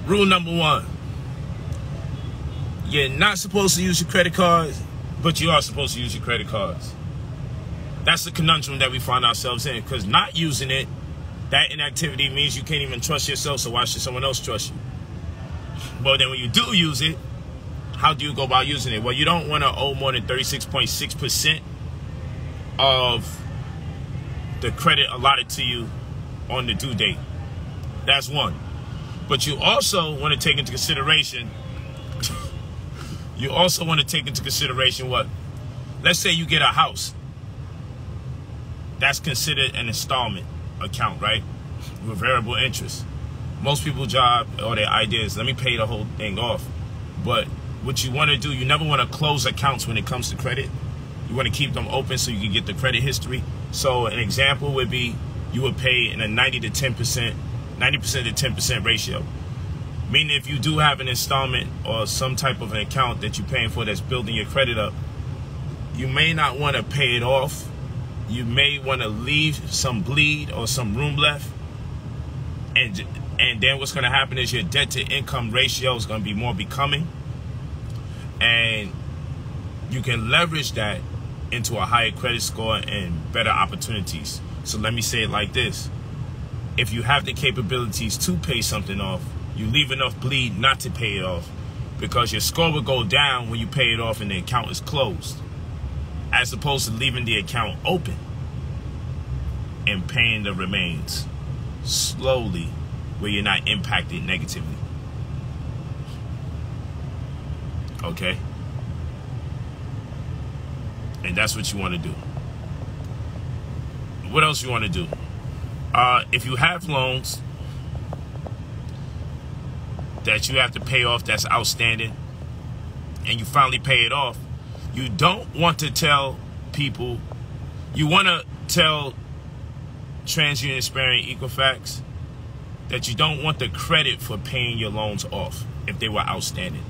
Rule number 1. You're not supposed to use your credit cards, but you are supposed to use your credit cards. That's the conundrum that we find ourselves in, because not using it, that inactivity means you can't even trust yourself, so why should someone else trust you? But then when you do use it, how do you go about using it? Well, you don't want to owe more than 36.6% of the credit allotted to you on the due date. That's one. But you also want to take into consideration, what? Let's say you get a house. That's considered an installment account, right? With variable interest. Most people's job or their idea is, let me pay the whole thing off. But what you want to do, you never want to close accounts when it comes to credit. You want to keep them open so you can get the credit history. So an example would be, you would pay in a 90% to 10% ratio. Meaning if you do have an installment or some type of an account that you're paying for that's building your credit up, you may not want to pay it off. You may want to leave some bleed or some room left. And then what's going to happen is your debt to income ratio is going to be more becoming. And you can leverage that into a higher credit score and better opportunities. So let me say it like this. If you have the capabilities to pay something off, you leave enough bleed not to pay it off, because your score will go down when you pay it off and the account is closed, as opposed to leaving the account open and paying the remains slowly where you're not impacted negatively. Okay? And that's what you want to do. What else you want to do? If you have loans that you have to pay off that's outstanding and you finally pay it off, you don't want to tell people, you want to tell TransUnion, Experian, Equifax that you don't want the credit for paying your loans off if they were outstanding.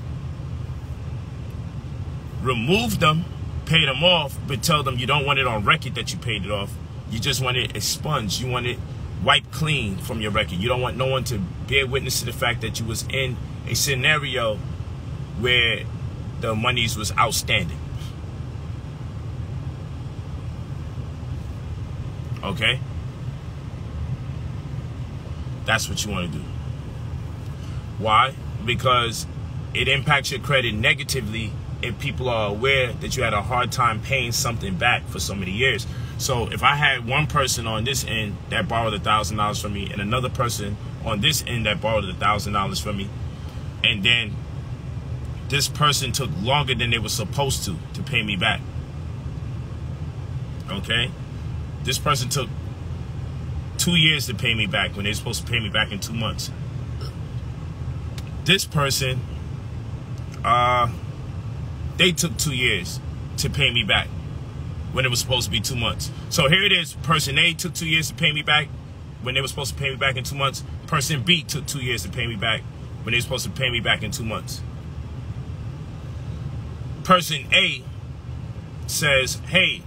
Remove them, pay them off, but tell them you don't want it on record that you paid it off. You just want it expunged. You want it wiped clean from your record. You don't want no one to bear witness to the fact that you was in a scenario where the monies was outstanding. Okay? That's what you want to do. Why? Because it impacts your credit negatively if people are aware that you had a hard time paying something back for so many years. So if I had one person on this end that borrowed $1,000 from me and another person on this end that borrowed $1,000 from me, and then this person took longer than they were supposed to pay me back. Okay? This person took 2 years to pay me back when they're supposed to pay me back in 2 months. This person, they took 2 years to pay me back when it was supposed to be 2 months. So here it is. Person A took 2 years to pay me back when they were supposed to pay me back in 2 months. Person B took 2 years to pay me back when they were supposed to pay me back in 2 months. Person A says, hey,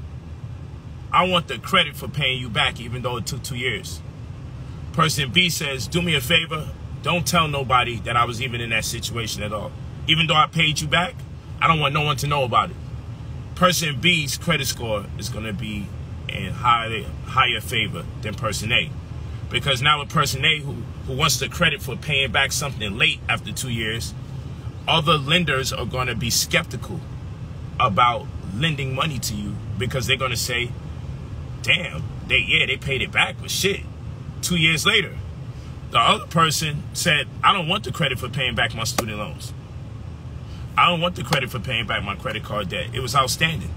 I want the credit for paying you back even though it took 2 years. Person B says, do me a favor, don't tell nobody that I was even in that situation at all. Even though I paid you back, I don't want no one to know about it. Person B's credit score is going to be in higher favor than person A. Because now with person A who wants the credit for paying back something late after 2 years, other lenders are going to be skeptical about lending money to you, because they're going to say, damn, they paid it back, but shit, 2 years later. The other person said, I don't want the credit for paying back my student loans. I don't want the credit for paying back my credit card debt. It was outstanding.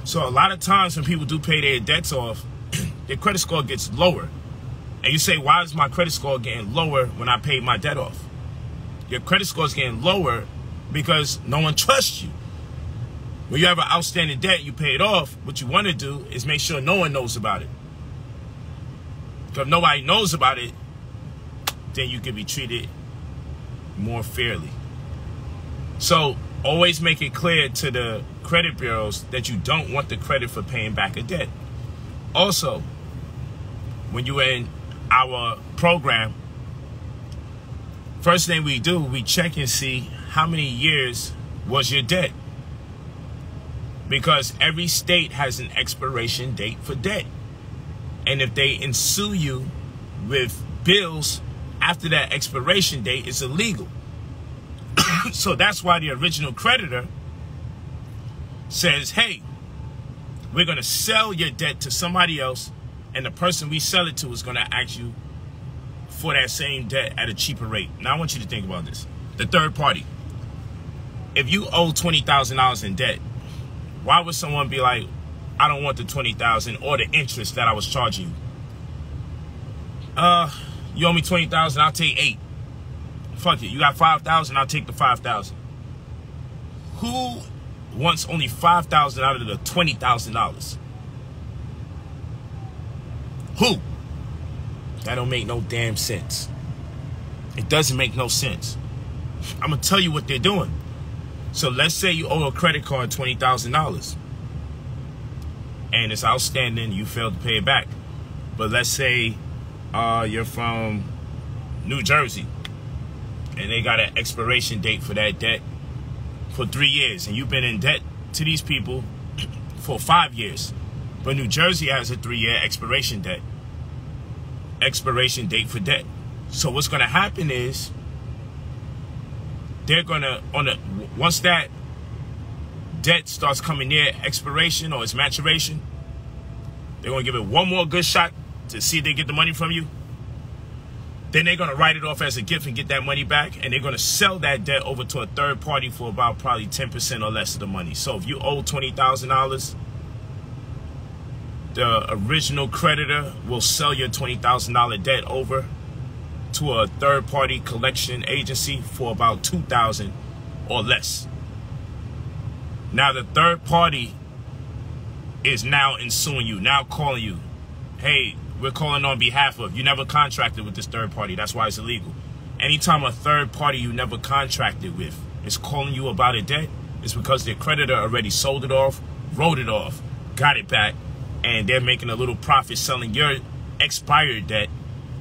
So a lot of times when people do pay their debts off, their credit score gets lower. And you say, why is my credit score getting lower when I paid my debt off? Your credit score is getting lower because no one trusts you. When you have an outstanding debt, you pay it off. What you want to do is make sure no one knows about it. Because if nobody knows about it, then you can be treated more fairly. So always make it clear to the credit bureaus that you don't want the credit for paying back a debt. Also, when you're in our program, First thing we do, we check and see how many years was your debt. Because every state has an expiration date for debt. And if they ensue you with bills after that expiration date, it's illegal. So that's why the original creditor says, hey, we're going to sell your debt to somebody else, and the person we sell it to is going to ask you for that same debt at a cheaper rate. Now, I want you to think about this. The third party. If you owe $20,000 in debt, why would someone be like, I don't want the $20,000 or the interest that I was charging you? You owe me $20,000, I'll take $8,000. Fuck it, you got $5,000, I'll take the $5,000. Who wants only $5,000 out of the $20,000? Who? That don't make no damn sense. It doesn't make no sense. I'm gonna tell you what they're doing. So let's say you owe a credit card $20,000 and it's outstanding, you failed to pay it back. But let's say you're from New Jersey and they got an expiration date for that debt for 3 years, and you've been in debt to these people for 5 years. But New Jersey has a 3-year expiration date for debt. So what's going to happen is they're going to, once that debt starts coming near expiration or its maturation, they're going to give it one more good shot to see if they get the money from you. Then they're going to write it off as a gift and get that money back, and they're going to sell that debt over to a third party for about probably 10% or less of the money. So if you owe $20,000, the original creditor will sell your $20,000 debt over to a third-party collection agency for about $2,000 or less. Now the third party is now ensuing you, now calling you. Hey, we're calling on behalf of, you never contracted with this third party. That's why it's illegal. Anytime a third party you never contracted with is calling you about a debt, it's because their creditor already sold it off, wrote it off, got it back, and they're making a little profit selling your expired debt.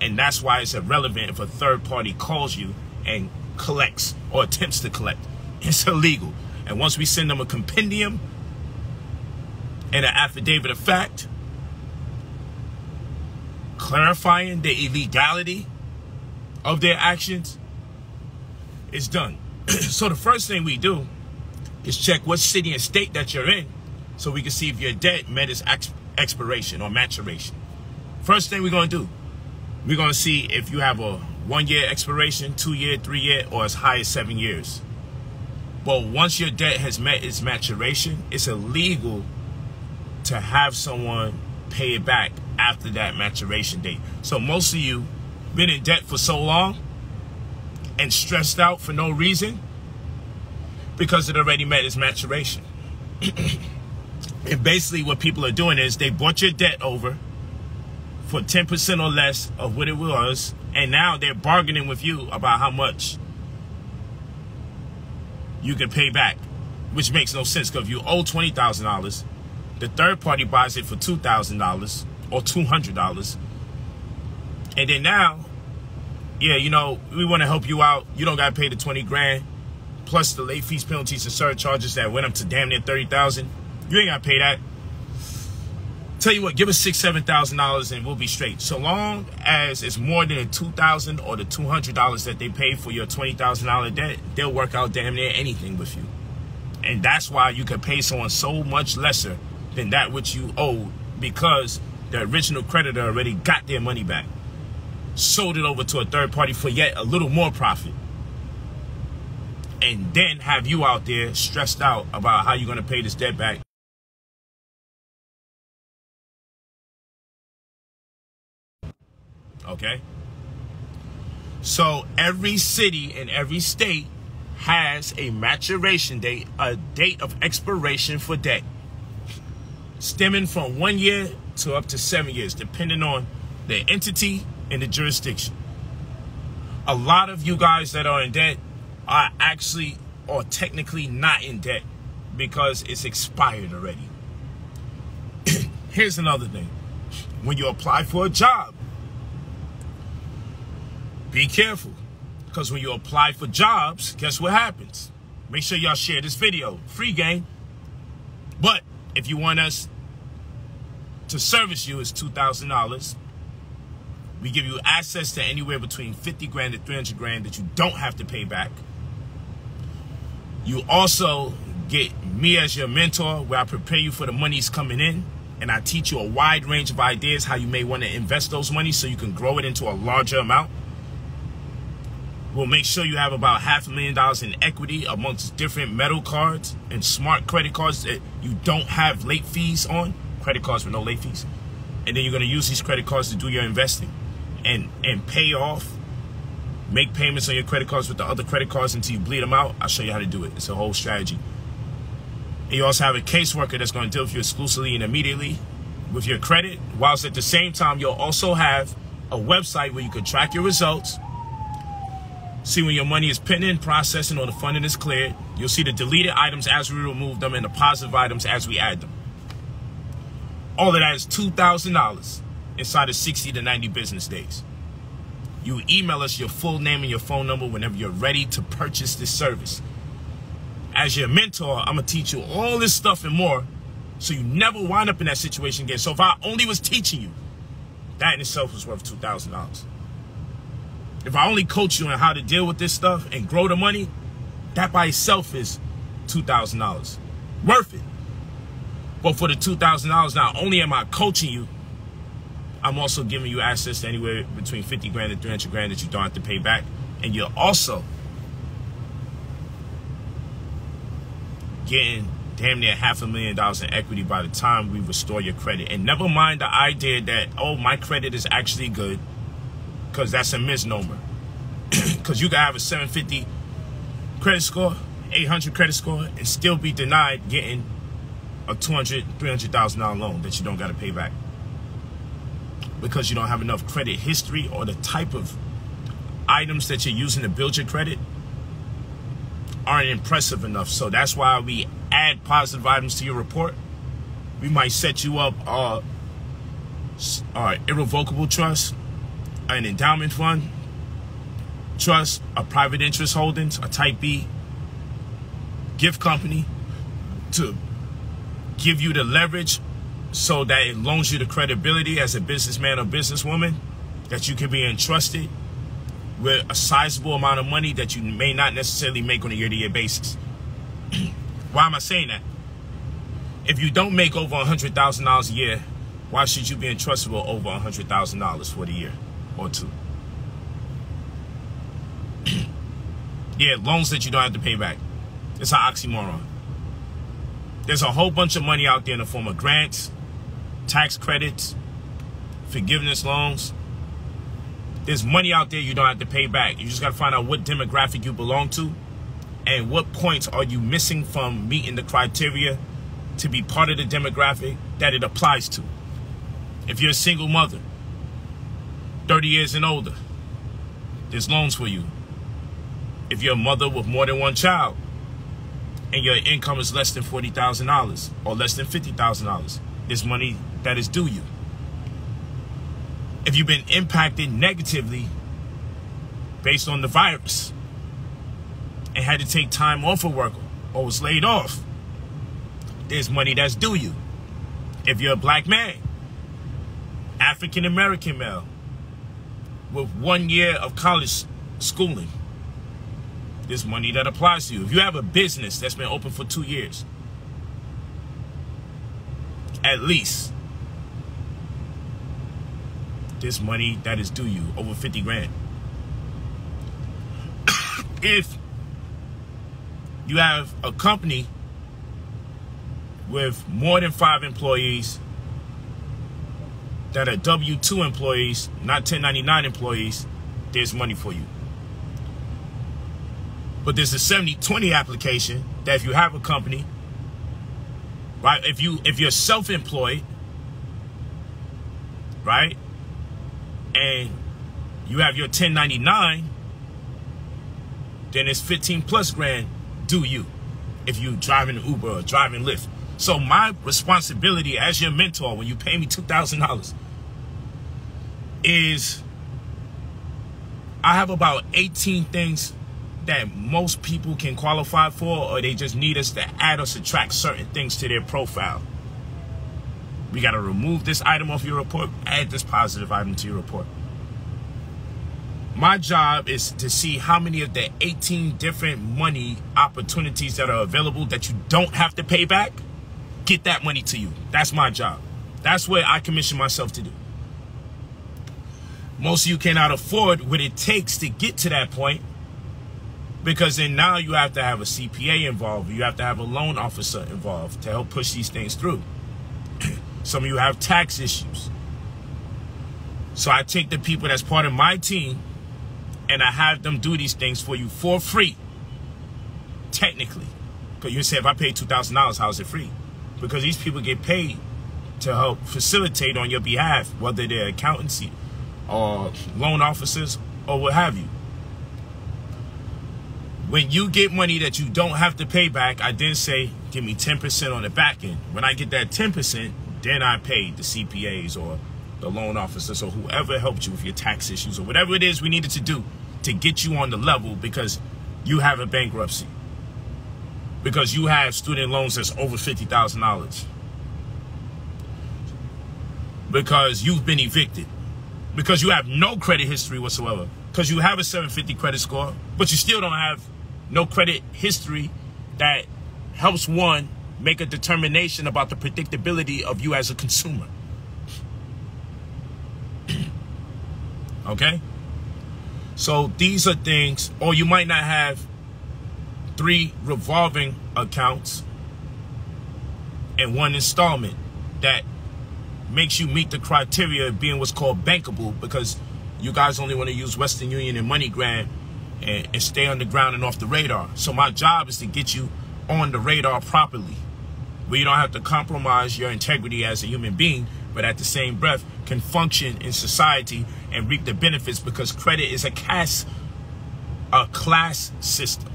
And that's why it's irrelevant if a third party calls you and collects or attempts to collect. It's illegal. And once we send them a compendium and an affidavit of fact clarifying the illegality of their actions, it's done. So the first thing we do is check what city and state that you're in so we can see if your debt met its expiration or maturation. First thing we're going to do, we're going to see if you have a 1-year expiration, 2-year, 3-year, or as high as 7 years. But once your debt has met its maturation, it's illegal to have someone pay it back after that maturation date. So most of you been in debt for so long and stressed out for no reason because it already met its maturation. And basically what people are doing is they bought your debt over for 10% or less of what it was, and now they're bargaining with you about how much you can pay back, which makes no sense, because if you owe $20,000, the third party buys it for $2,000 or $200, and then now, yeah, you know, we want to help you out. You don't got to pay the 20 grand plus the late fees, penalties, and surcharges that went up to damn near $30,000. You ain't got to pay that. Tell you what, give us $6,000, $7,000 and we'll be straight. So long as it's more than the $2,000 or the $200 that they paid for your $20,000 debt, they'll work out damn near anything with you. And that's why you can pay someone so much lesser than that which you owe, because the original creditor already got their money back, sold it over to a third party for yet a little more profit, and then have you out there stressed out about how you're going to pay this debt back. Okay? So every city and every state has a maturation date, a date of expiration for debt, stemming from 1 year to up to 7 years, depending on the entity and the jurisdiction. A lot of you guys that are in debt are actually or technically not in debt because it's expired already. Here's another thing. When you apply for a job, be careful. Because when you apply for jobs, guess what happens? Make sure y'all share this video. Free game. But if you want us to service you, it's $2,000. We give you access to anywhere between 50 grand to 300 grand that you don't have to pay back. You also get me as your mentor, where I prepare you for the monies coming in, and I teach you a wide range of ideas how you may want to invest those monies so you can grow it into a larger amount. We'll make sure you have about $500,000 in equity amongst different metal cards and smart credit cards that you don't have late fees on. Credit cards with no late fees. And then you're going to use these credit cards to do your investing and pay off. Make payments on your credit cards with the other credit cards until you bleed them out. I'll show you how to do it. It's a whole strategy. And you also have a caseworker that's going to deal with you exclusively and immediately with your credit. Whilst at the same time, you'll also have a website where you can track your results. See when your money is pending, processing, or the funding is cleared. You'll see the deleted items as we remove them and the positive items as we add them. All of that is $2,000 inside of 60 to 90 business days. You email us your full name and your phone number whenever you're ready to purchase this service. As your mentor, I'm going to teach you all this stuff and more so you never wind up in that situation again. So if I only was teaching you, that in itself was worth $2,000. If I only coach you on how to deal with this stuff and grow the money, that by itself is $2,000. Worth it. But for the $2,000, not only am I coaching you, I'm also giving you access to anywhere between 50 grand and 300 grand that you don't have to pay back. And you're also getting damn near $500,000 in equity by the time we restore your credit. And never mind the idea that, oh, my credit is actually good, because that's a misnomer. Because you can have a 750 credit score, 800 credit score, and still be denied getting a $200,000, $300,000 loan that you don't got to pay back. Because you don't have enough credit history, or the type of items that you're using to build your credit aren't impressive enough. So that's why we add positive items to your report. We might set you up irrevocable trust, an endowment fund, trust, a private interest holdings, a type B, gift company to give you the leverage so that it loans you the credibility as a businessman or businesswoman, that you can be entrusted with a sizable amount of money that you may not necessarily make on a year-to-year basis. Why am I saying that? If you don't make over $100,000 a year, why should you be entrusted with over $100,000 for the year or two? Yeah, loans that you don't have to pay back. It's an oxymoron. There's a whole bunch of money out there in the form of grants, tax credits, forgiveness loans. There's money out there you don't have to pay back. You just got to find out what demographic you belong to and what points are you missing from meeting the criteria to be part of the demographic that it applies to. If you're a single mother, 30 years and older, there's loans for you. If you're a mother with more than one child and your income is less than $40,000 or less than $50,000, there's money that is due you. If you've been impacted negatively based on the virus and had to take time off of work or was laid off, there's money that's due you. If you're a black man, African-American male with 1 year of college schooling, there's money that applies to you. If you have a business that's been open for 2 years, at least, there's money that is due you, over 50 grand. If you have a company with more than 5 employees that are W-2 employees, not 1099 employees, there's money for you. But there's a 70-20 application that if you have a company, right? If you're self-employed, right? And you have your 1099, then it's 15 plus grand due you if you driving Uber or driving Lyft. So my responsibility as your mentor when you pay me $2,000 is I have about 18 things that most people can qualify for, or they just need us to add or subtract certain things to their profile. We got to remove this item off your report, add this positive item to your report. My job is to see how many of the 18 different money opportunities that are available that you don't have to pay back, get that money to you. That's my job. That's what I commission myself to do. Most of you cannot afford what it takes to get to that point, because then now you have to have a CPA involved. You have to have a loan officer involved to help push these things through. Some of you have tax issues. So I take the people that's part of my team and I have them do these things for you for free. Technically. Because you say, if I pay $2,000, how is it free? Because these people get paid to help facilitate on your behalf, whether they're accountancy or loan officers or what have you. When you get money that you don't have to pay back, I then say, give me 10% on the back end. When I get that 10%, then I pay the CPAs or the loan officers or whoever helped you with your tax issues or whatever it is we needed to do to get you on the level, because you have a bankruptcy, because you have student loans that's over $50,000, because you've been evicted, because you have no credit history whatsoever, because you have a 750 credit score, but you still don't have no credit history that helps one make a determination about the predictability of you as a consumer. Okay? So these are things, or you might not have 3 revolving accounts and 1 installment that makes you meet the criteria of being what's called bankable, because you guys only want to use Western Union and MoneyGram and stay on the ground and off the radar. So my job is to get you on the radar properly, where you don't have to compromise your integrity as a human being, but at the same breath can function in society and reap the benefits, because credit is a class system.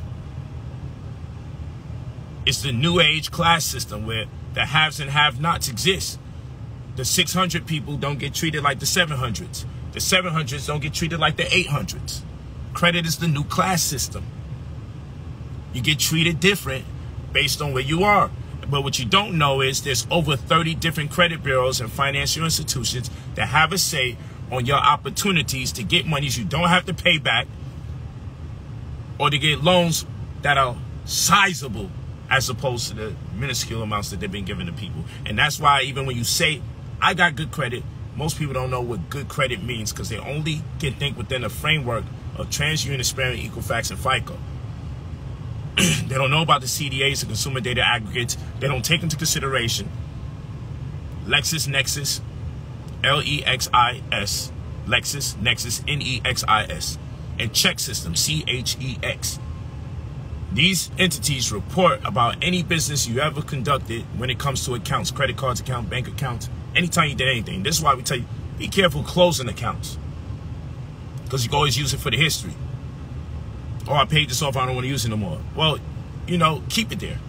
It's the new age class system where the haves and have-nots exist. The 600 people don't get treated like the 700s. The 700s don't get treated like the 800s. Credit is the new class system. You get treated different based on where you are. But what you don't know is there's over 30 different credit bureaus and financial institutions that have a say on your opportunities to get monies you don't have to pay back, or to get loans that are sizable as opposed to the minuscule amounts that they've been giving to people. And that's why even when you say, I got good credit, most people don't know what good credit means, because they only can think within a framework of TransUnion, Experian, Equifax, and FICO. They don't know about the CDAs, the consumer data aggregates. They don't take into consideration LexisNexis, LEXIS, LexisNexis, NEXIS, and check system, CHEX. These entities report about any business you ever conducted when it comes to accounts, credit cards, account, bank accounts, anytime you did anything. This is why we tell you, be careful closing accounts, because you can always use it for the history. Oh, I paid this off, I don't want to use it no more. Well, you know, keep it there.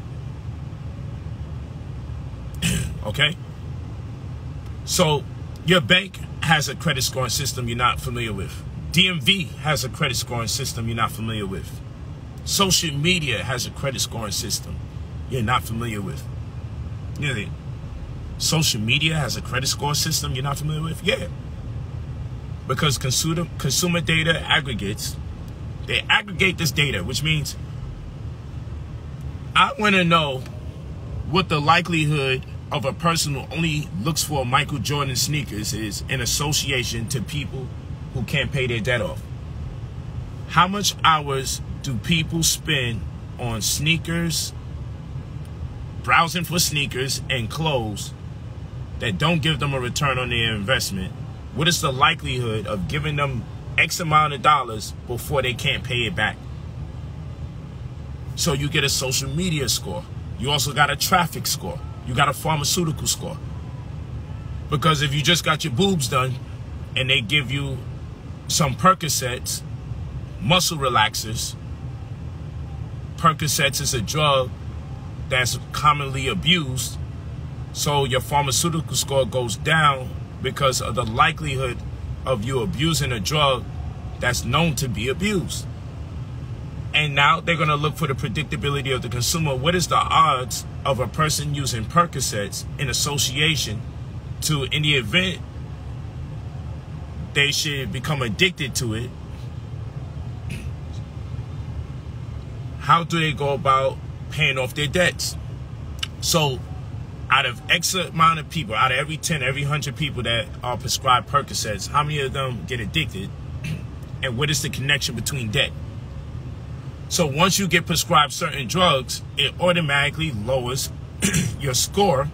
Okay? So, your bank has a credit scoring system you're not familiar with. DMV has a credit scoring system you're not familiar with. Social media has a credit scoring system you're not familiar with. You know, social media has a credit score system you're not familiar with? Yeah. Because consumer data aggregates, they aggregate this data, which means I want to know what the likelihood of a person who only looks for Michael Jordan sneakers is in association to people who can't pay their debt off. How much hours do people spend on sneakers, browsing for sneakers and clothes that don't give them a return on their investment? What is the likelihood of giving them X amount of dollars before they can't pay it back? So you get a social media score. You also got a traffic score. You got a pharmaceutical score. Because if you just got your boobs done and they give you some Percocets, muscle relaxers. Percocets is a drug that's commonly abused. So your pharmaceutical score goes down because of the likelihood of you abusing a drug that's known to be abused. And now they're going to look for the predictability of the consumer. What is the odds of a person using Percocets in association to, in the event they should become addicted to it, how do they go about paying off their debts? So out of X amount of people, out of every 10, every 100 people that are prescribed Percocets, how many of them get addicted? And what is the connection between debt? So once you get prescribed certain drugs, it automatically lowers your score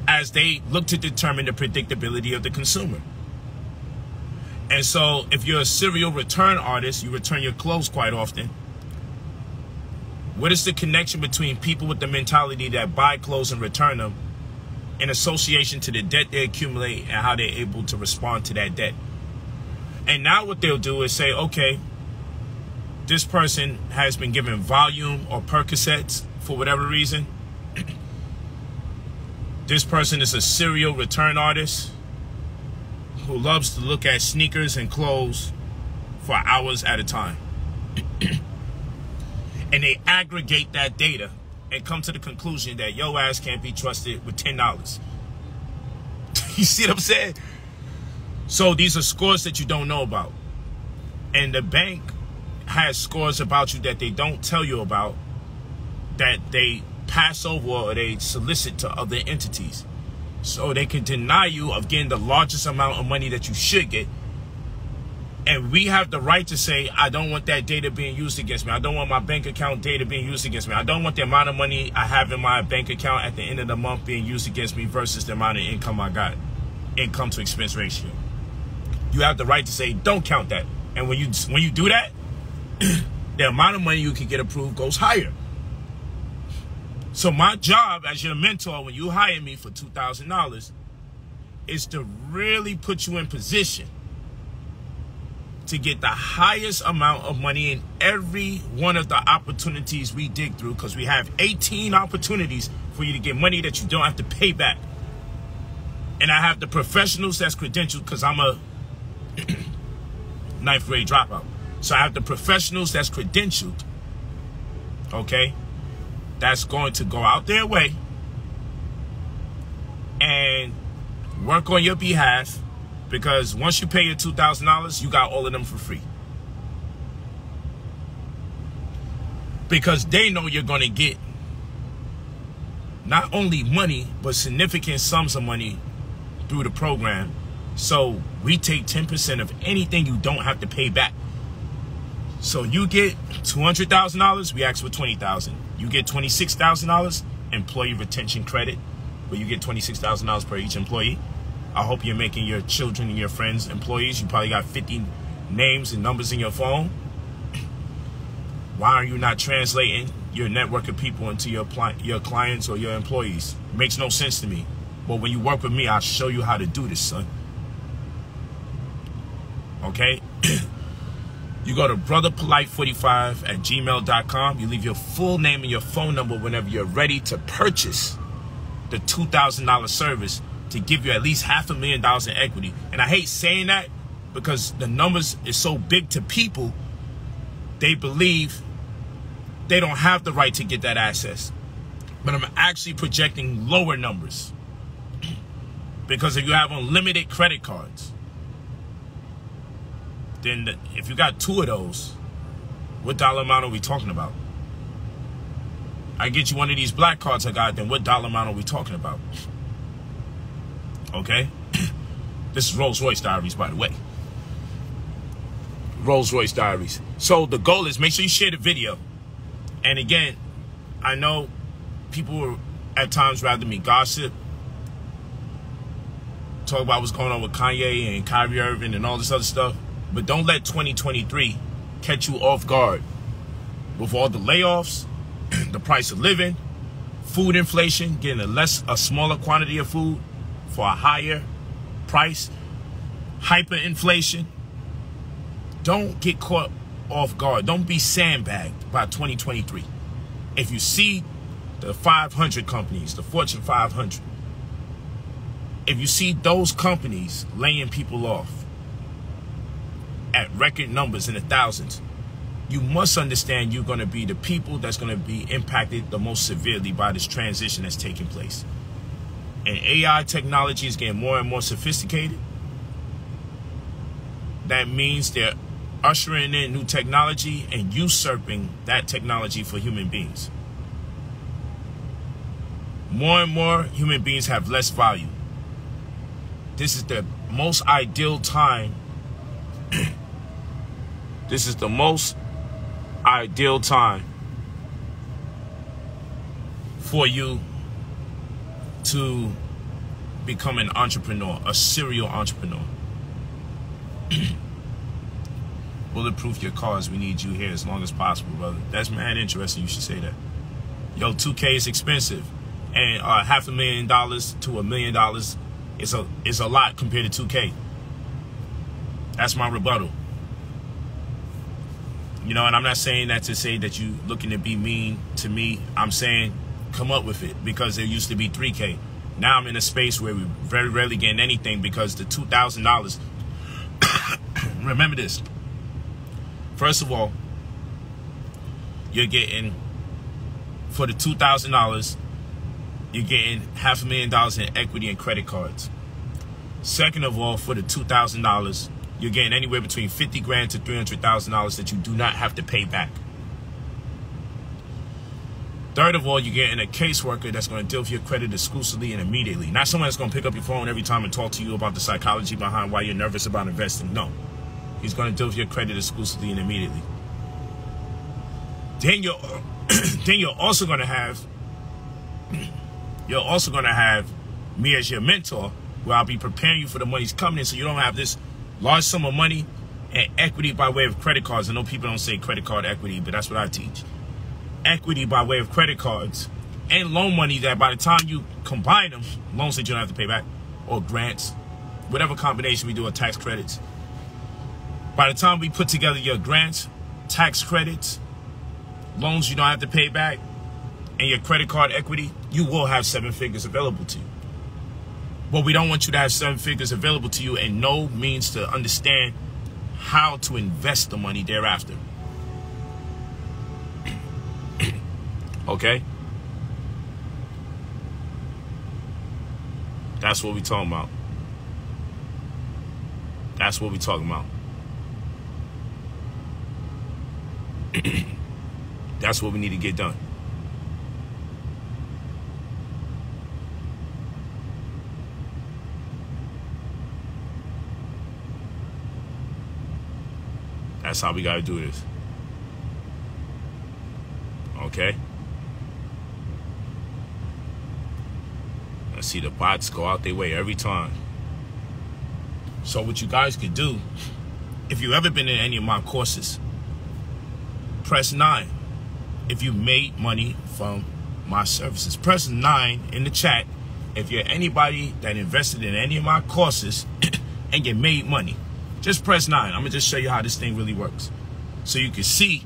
as they look to determine the predictability of the consumer. And so if you're a serial return artist, you return your clothes quite often. What is the connection between people with the mentality that buy clothes and return them in association to the debt they accumulate and how they're able to respond to that debt? And now what they'll do is say, okay, this person has been given volume or Percocets for whatever reason. This person is a serial return artist who loves to look at sneakers and clothes for hours at a time. And they aggregate that data and come to the conclusion that your ass can't be trusted with $10. You see what I'm saying? So these are scores that you don't know about. And the bank has scores about you that they don't tell you about, that they pass over or they solicit to other entities. So they can deny you of getting the largest amount of money that you should get. And we have the right to say, I don't want that data being used against me. I don't want my bank account data being used against me. I don't want the amount of money I have in my bank account at the end of the month being used against me versus the amount of income I got. Income to expense ratio. You have the right to say, don't count that. And when you do that, the amount of money you can get approved goes higher. So my job as your mentor, when you hire me for $2,000, is to really put you in position to get the highest amount of money in every one of the opportunities we dig through, because we have 18 opportunities for you to get money that you don't have to pay back. And I have the professionals that's credentialed, because I'm a 9th grade dropout. So I have the professionals that's credentialed, okay, that's going to go out their way and work on your behalf. Because once you pay your $2,000, you got all of them for free. Because they know you're going to get not only money, but significant sums of money through the program. So we take 10% of anything you don't have to pay back. So you get $200,000, we ask for $20,000. You get $26,000, employee retention credit, where you get $26,000 per each employee. I hope you're making your children and your friends employees. You probably got 50 names and numbers in your phone. Why are you not translating your network of people into your clients or your employees? It makes no sense to me. But when you work with me, I'll show you how to do this, son. Okay? You go to brotherpolight45@gmail.com. You leave your full name and your phone number whenever you're ready to purchase the $2,000 service to give you at least $500,000 in equity. And I hate saying that because the numbers is so big to people, they believe they don't have the right to get that access. But I'm actually projecting lower numbers. Because if you have unlimited credit cards, then if you got 2 of those, what dollar amount are we talking about? I get you one of these black cards I got, then what dollar amount are we talking about? Okay? This is Rolls-Royce Diaries, by the way. Rolls-Royce Diaries. So the goal is, make sure you share the video. And again, I know people will at times rather me gossip, talk about what's going on with Kanye and Kyrie Irving and all this other stuff. But don't let 2023 catch you off guard with all the layoffs, the price of living, food inflation, getting a smaller quantity of food for a higher price, hyperinflation. Don't get caught off guard. Don't be sandbagged by 2023. If you see the 500 companies, the Fortune 500, if you see those companies laying people off, at record numbers in the thousands. You must understand you're going to be the people that's going to be impacted the most severely by this transition that's taking place. And AI technology is getting more and more sophisticated. That means they're ushering in new technology and usurping that technology for human beings. More and more human beings have less value. This is the most ideal time. This is the most ideal time for you to become an entrepreneur, a serial entrepreneur. Bulletproof your cars. We need you here as long as possible, brother. That's mad interesting. You should say that. Yo, 2K is expensive, and $500,000 to $1 million is a lot compared to 2K. That's my rebuttal. You know, and I'm not saying that to say that you looking to be mean to me. I'm saying come up with it, because there used to be 3K. Now I'm in a space where we very rarely getting anything because the $2,000. Remember this. First of all, you're getting, for the $2,000, you're getting $500,000 in equity and credit cards. Second of all, for the $2,000, you're getting anywhere between $50,000 to $300,000 that you do not have to pay back. Third of all, you're getting a caseworker that's going to deal with your credit exclusively and immediately. Not someone that's going to pick up your phone every time and talk to you about the psychology behind why you're nervous about investing. No. He's going to deal with your credit exclusively and immediately. Then you're also going to have me as your mentor, where I'll be preparing you for the money's coming in, so you don't have this large sum of money and equity by way of credit cards. I know people don't say credit card equity, but that's what I teach. Equity by way of credit cards and loan money that by the time you combine them, loans that you don't have to pay back, or grants, whatever combination we do, or tax credits. By the time we put together your grants, tax credits, loans you don't have to pay back, and your credit card equity, you will have 7 figures available to you. But we don't want you to have 7 figures available to you and no means to understand how to invest the money thereafter. Okay? That's what we're talking about. That's what we're talking about. That's what we need to get done. That's how we got to do this. Okay? I see the bots go out their way every time. So what you guys could do, if you've ever been in any of my courses, press 9. If you made money from my services, press 9 in the chat if you're anybody that invested in any of my courses and you made money. Just press 9. I'm going to just show you how this thing really works. So you can see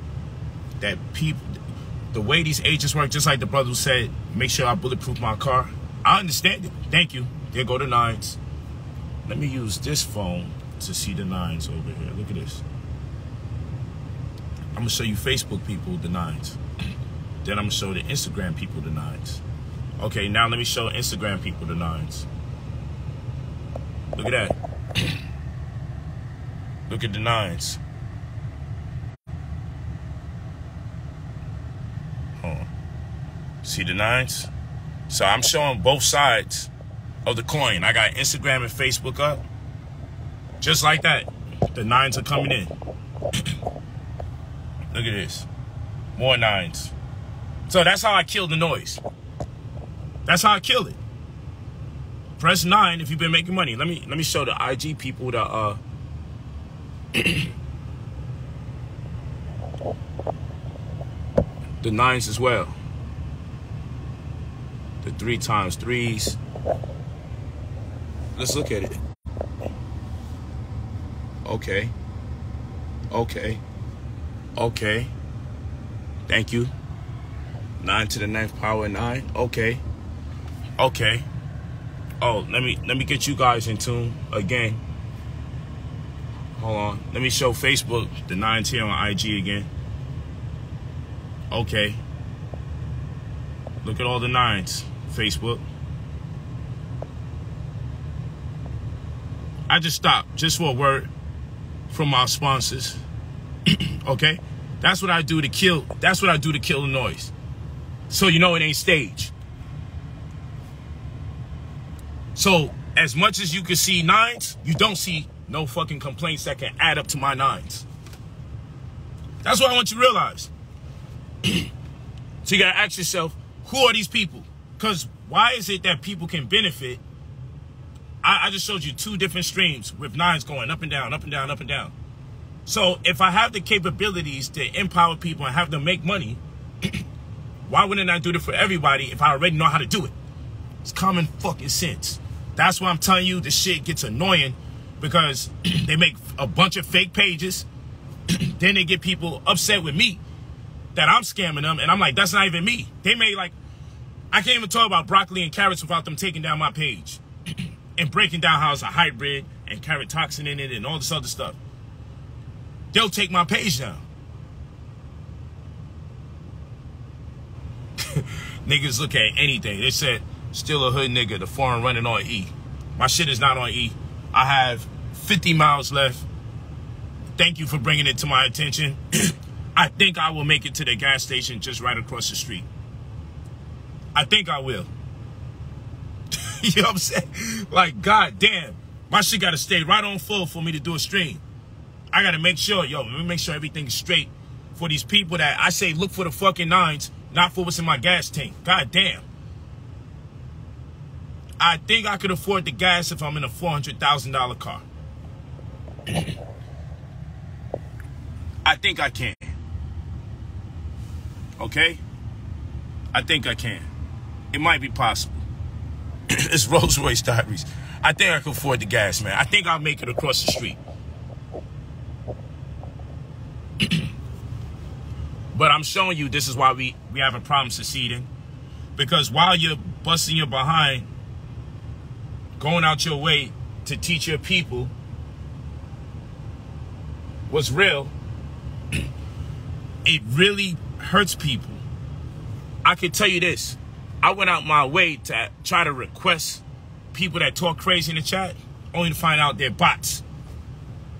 that people, the way these agents work, just like the brother who said, make sure I bulletproof my car. I understand it. Thank you. There go the 9s. Let me use this phone to see the 9s over here. Look at this. I'm going to show you Facebook people the 9s. Then I'm going to show the Instagram people the 9s. Okay, now let me show Instagram people the 9s. Look at that. Look at the 9s. See the 9s? So I'm showing both sides of the coin. I got Instagram and Facebook up. Just like that. The 9s are coming in. Look at this. More 9s. So that's how I kill the noise. That's how I killed it. Press 9 if you've been making money. Let me show the IG people the the 9s as well. The 3 times 3s. Let's look at it. Okay. Okay. Okay. Thank you. 9 to the 9th power 9. Okay. Okay. Oh, let me get you guys in tune again. Hold on. Let me show Facebook the 9s here on IG again. Okay. Look at all the 9s. Facebook. I just stopped just for a word from our sponsors. Okay? That's what I do to kill. That's what I do to kill the noise. So you know it ain't staged. So as much as you can see 9s, you don't see no fucking complaints that can add up to my 9s. That's what I want you to realize. So you gotta ask yourself, who are these people? Because why is it that people can benefit? I just showed you 2 different streams with 9s going up and down, up and down, up and down. So if I have the capabilities to empower people and have them make money, why wouldn't I do it for everybody if I already know how to do it? It's common fucking sense. That's why I'm telling you this shit gets annoying, because they make a bunch of fake pages. Then they get people upset with me that I'm scamming them. And I'm like, that's not even me. They made like, I can't even talk about broccoli and carrots without them taking down my page and breaking down how it's a hybrid and carrot toxin in it and all this other stuff. They'll take my page down. Niggas look at anything. They said, still a hood nigga, the foreign running on E. My shit is not on E. I have 50 miles left. Thank you for bringing it to my attention. I think I will make it to the gas station just right across the street. I think I will. You know what I'm saying? Like, god damn. My shit got to stay right on full for me to do a stream. I got to make sure, let me make sure everything's straight for these people that I say look for the fucking 9s, not for what's in my gas tank. God damn. I think I could afford the gas if I'm in a $400,000 car. I think I can. Okay? I think I can. It might be possible. It's Rolls Royce Diaries. I think I can afford the gas, man. I think I'll make it across the street. But I'm showing you this is why we have a problem succeeding. Because while you're busting your behind, going out your way to teach your people what's real, it really hurts people. I can tell you this. I went out my way to try to request people that talk crazy in the chat, only to find out they're bots.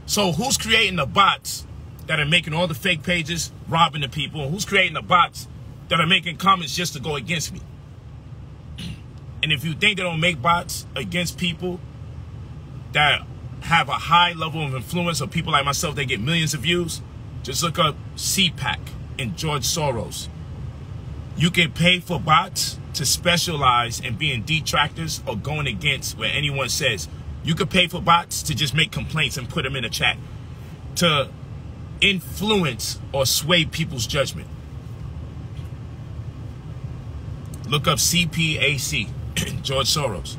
So who's creating the bots that are making all the fake pages, robbing the people? Who's creating the bots that are making comments just to go against me? And if you think they don't make bots against people that have a high level of influence, or people like myself that get millions of views, just look up CPAC and George Soros. You can pay for bots to specialize in being detractors or going against what anyone says. You could pay for bots to just make complaints and put them in a chat to influence or sway people's judgment. Look up CPAC, George Soros.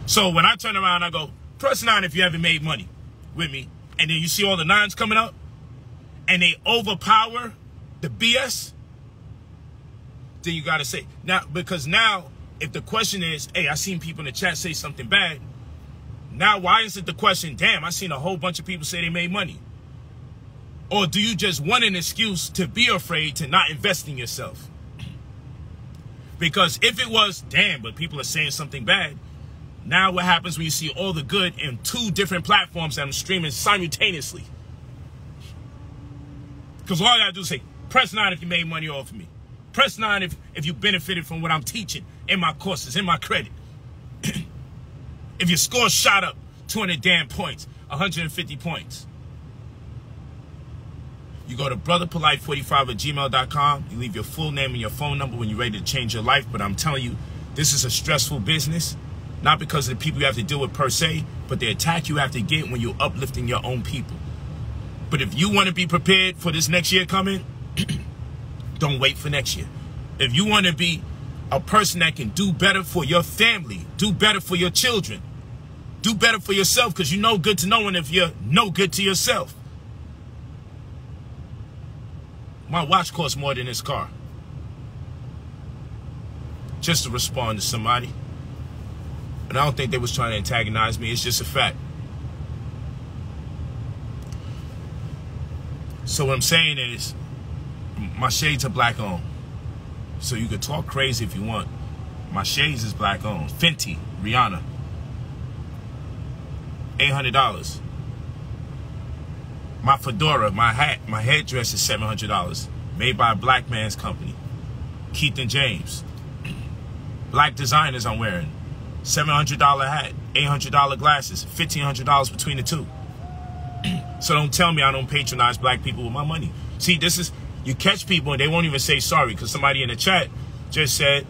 So when I turn around, I go, press 9 if you haven't made money with me. And then you see all the 9s coming up and they overpower the BS. Then you got to say, now, because now, if the question is, hey, I seen people in the chat say something bad. Now, why isn't the question, damn, I seen a whole bunch of people say they made money? Or do you just want an excuse to be afraid to not invest in yourself? Because if it was, damn, but people are saying something bad, now what happens when you see all the good in 2 different platforms that I'm streaming simultaneously? Because all I got to do is say, press 9 if you made money off of me. Press 9 if you benefited from what I'm teaching in my courses, in my credit. If your score shot up 200 damn points, 150 points. You go to brotherpolight45@gmail.com. You leave your full name and your phone number when you're ready to change your life. But I'm telling you, this is a stressful business. Not because of the people you have to deal with per se, but the attack you have to get when you're uplifting your own people. But if you want to be prepared for this next year coming, don't wait for next year. If you want to be a person that can do better for your family, do better for your children, do better for yourself, because you're no good to no one if you're no good to yourself. My watch costs more than this car. Just to respond to somebody. And I don't think they was trying to antagonize me. It's just a fact. So what I'm saying is, my shades are black owned. So you could talk crazy if you want. My shades is black owned. Fenty, Rihanna. $800. My fedora, my hat, my headdress is $700. Made by a black man's company. Keith and James. Black designers I'm wearing. $700 hat, $800 glasses, $1,500 between the two. So don't tell me I don't patronize black people with my money. See, this is, you catch people and they won't even say sorry, because somebody in the chat just said,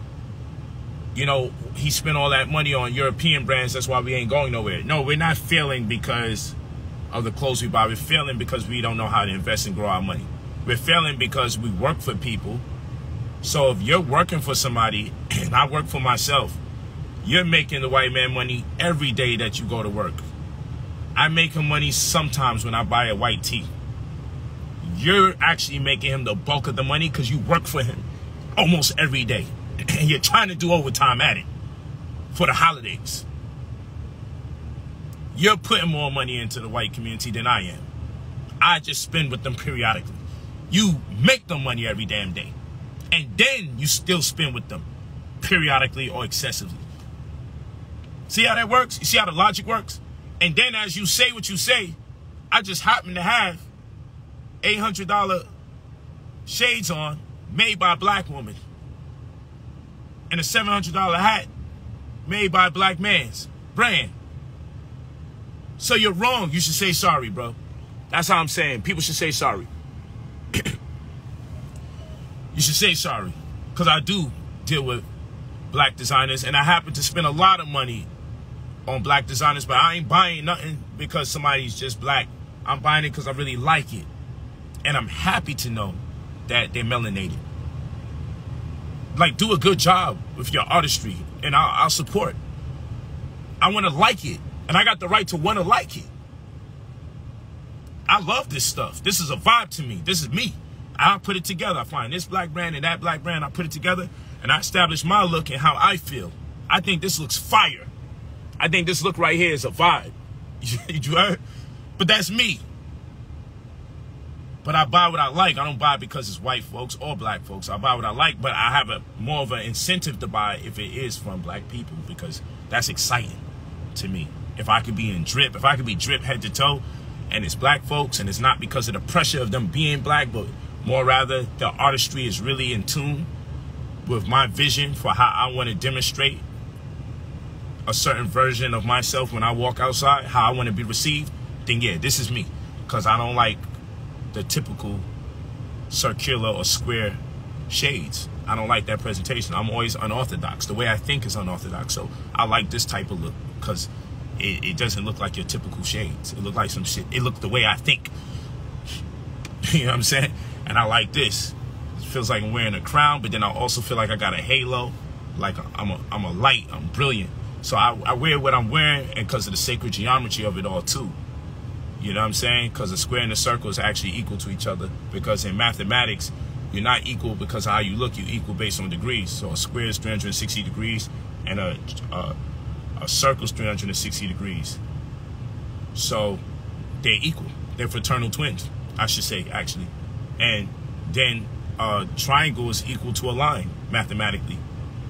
you know, he spent all that money on European brands, that's why we ain't going nowhere. No, we're not failing because of the clothes we buy. We're failing because we don't know how to invest and grow our money. We're failing because we work for people. So if you're working for somebody and I work for myself, you're making the white man money every day that you go to work. I make him money sometimes when I buy a white tee. You're actually making him the bulk of the money because you work for him almost every day. And you're trying to do overtime at it for the holidays. You're putting more money into the white community than I am. I just spend with them periodically. You make them money every damn day. And then you still spend with them periodically or excessively. See how that works? You see how the logic works? And then as you say what you say, I just happen to have $800 shades on made by a black woman and a $700 hat made by a black man's brand. So you're wrong. You should say sorry, bro. That's how I'm saying. People should say sorry. You should say sorry, because I do deal with black designers and I happen to spend a lot of money on black designers, but I ain't buying nothing because somebody's just black. I'm buying it because I really like it. And I'm happy to know that they're melanated. Like, do a good job with your artistry and I'll support. I want to like it. And I got the right to want to like it. I love this stuff. This is a vibe to me. This is me. I put it together. I find this black brand and that black brand. I put it together and I establish my look and how I feel. I think this looks fire. I think this look right here is a vibe. You heard? But that's me. But I buy what I like. I don't buy because it's white folks or black folks. I buy what I like, but I have a more of an incentive to buy if it is from black people, because that's exciting to me. If I could be in drip, if I could be drip head to toe, and it's black folks, and it's not because of the pressure of them being black, but more rather the artistry is really in tune with my vision for how I want to demonstrate a certain version of myself when I walk outside, how I want to be received, then yeah, this is me. Because I don't like the typical circular or square shades. I don't like that presentation. I'm always unorthodox. The way I think is unorthodox. So I like this type of look because it doesn't look like your typical shades. It look like some shit. It look the way I think. You know what I'm saying? And I like this. It feels like I'm wearing a crown, but then I also feel like I got a halo. Like I'm a light. I'm brilliant. So I wear what I'm wearing, and because of the sacred geometry of it all too. You know what I'm saying? Because the square and the circle is actually equal to each other. Because in mathematics, you're not equal because of how you look. You're equal based on degrees. So a square is 360 degrees, and a circle is 360 degrees. So they're equal. They're fraternal twins, I should say, actually. And then a triangle is equal to a line, mathematically.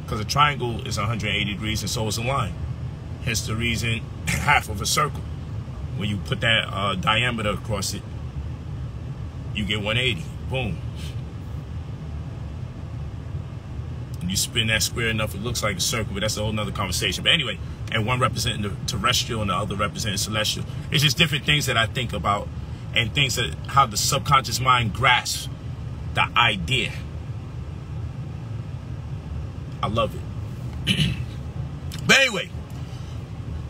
Because a triangle is 180 degrees, and so is a line. Hence the reason half of a circle. When you put that diameter across it, you get 180. Boom. And you spin that square enough, it looks like a circle, but that's a whole nother conversation. But anyway, and one representing the terrestrial and the other representing celestial. It's just different things that I think about, and things that how the subconscious mind grasps the idea. I love it. But anyway,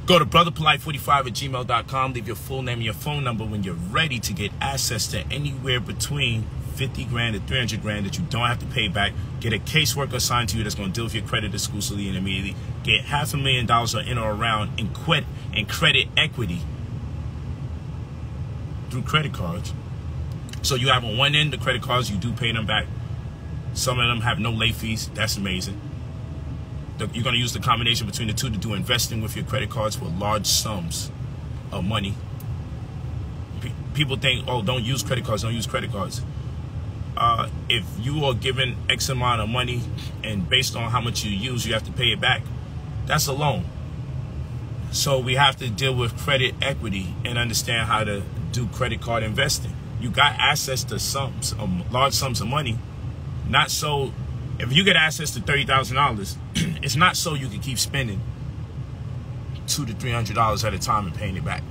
go to brotherpolight45@gmail.com. Leave your full name and your phone number when you're ready to get access to anywhere between 50 grand to 300 grand that you don't have to pay back. Get a caseworker assigned to you that's going to deal with your credit exclusively and immediately. Get $500,000 or in or around in credit equity through credit cards. So you have on one end the credit cards, you do pay them back. Some of them have no late fees. That's amazing. You're going to use the combination between the two to do investing with your credit cards for large sums of money. people think, oh, don't use credit cards, don't use credit cards. If you are given X amount of money and based on how much you use, you have to pay it back, that's a loan. So we have to deal with credit equity and understand how to do credit card investing. You got access to large sums of money, not so. If you get access to $30,000, it's not so you can keep spending $200 to $300 at a time and paying it back.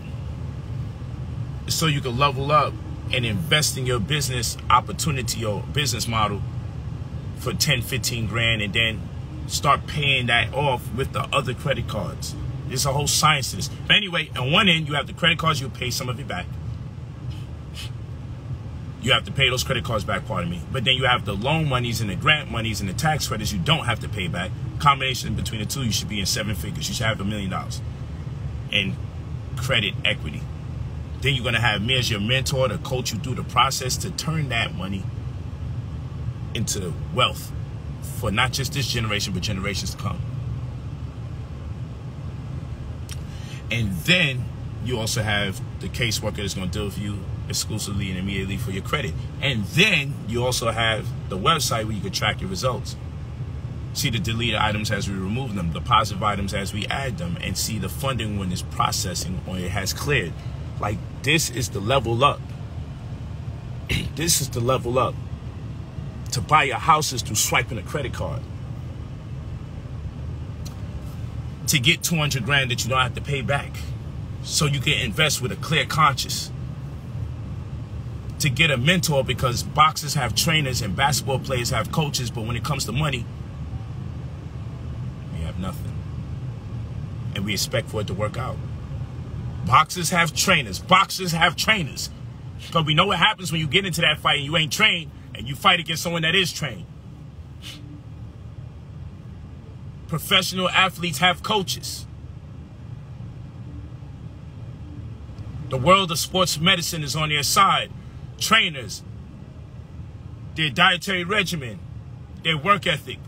It's so you can level up and invest in your business opportunity or business model for 10, 15 grand and then start paying that off with the other credit cards. There's a whole science to this. But anyway, on one end, you have the credit cards, you'll pay some of it back. You have to pay those credit cards back, pardon me. But then you have the loan monies and the grant monies and the tax credits you don't have to pay back. Combination between the two, you should be in 7 figures. You should have $1 million in credit equity. Then you're going to have me as your mentor to coach you through the process to turn that money into wealth for not just this generation, but generations to come. And then you also have the caseworker that's going to deal with you exclusively and immediately for your credit. And then you also have the website where you can track your results. See the deleted items as we remove them, the positive items as we add them, and see the funding when it's processing or it has cleared. Like, this is the level up. This is the level up. To buy your houses through swiping a credit card. To get 200 grand that you don't have to pay back, so you can invest with a clear conscience. To get a mentor, because boxers have trainers and basketball players have coaches, but when it comes to money, we have nothing. And we expect for it to work out. Boxers have trainers. Boxers have trainers. Because we know what happens when you get into that fight and you ain't trained and you fight against someone that is trained. Professional athletes have coaches. The world of sports medicine is on their side. Trainers, their dietary regimen, their work ethic.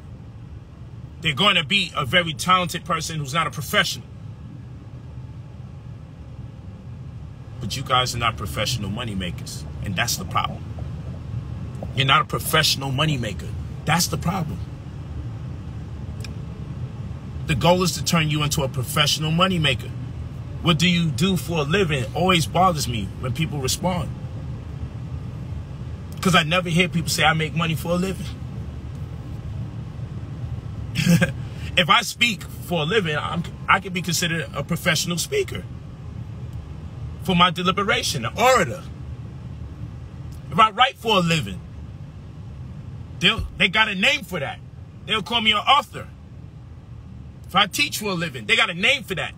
They're going to be a very talented person who's not a professional. But you guys are not professional money makers, and that's the problem. You're not a professional money maker. That's the problem. The goal is to turn you into a professional money maker. What do you do for a living? It always bothers me when people respond. Because I never hear people say, I make money for a living. If I speak for a living, I can be considered a professional speaker. For my deliberation, an orator. If I write for a living, they got a name for that. They'll call me an author. If I teach for a living, they got a name for that.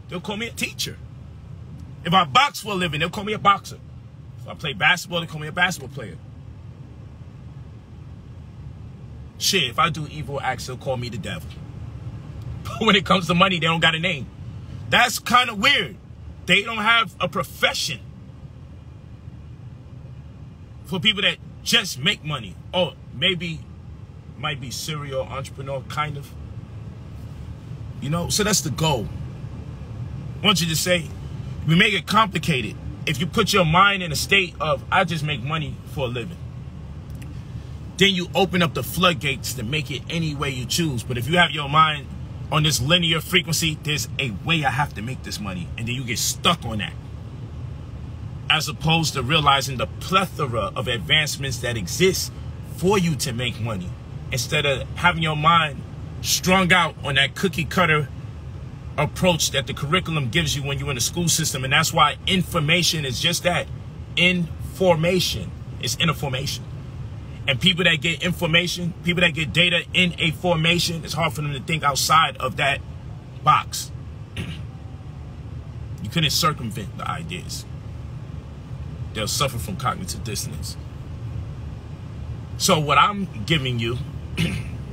They'll call me a teacher. If I box for a living, they'll call me a boxer. If I play basketball, they call me a basketball player. Shit, if I do evil acts, they'll call me the devil. But when it comes to money, they don't got a name. That's kind of weird. They don't have a profession for people that just make money. Or maybe might be serial entrepreneur, kind of. You know, so that's the goal. I want you to say, we make it complicated. If you put your mind in a state of, I just make money for a living, then you open up the floodgates to make it any way you choose. But if you have your mind on this linear frequency, there's a way I have to make this money, and then you get stuck on that. As opposed to realizing the plethora of advancements that exist for you to make money. Instead of having your mind strung out on that cookie cutter approach that the curriculum gives you when you're in the school system. And that's why information is just that. Information. It's in a formation. And people that get information, people that get data in a formation, it's hard for them to think outside of that box. You couldn't circumvent the ideas. They'll suffer from cognitive dissonance. So what I'm giving you,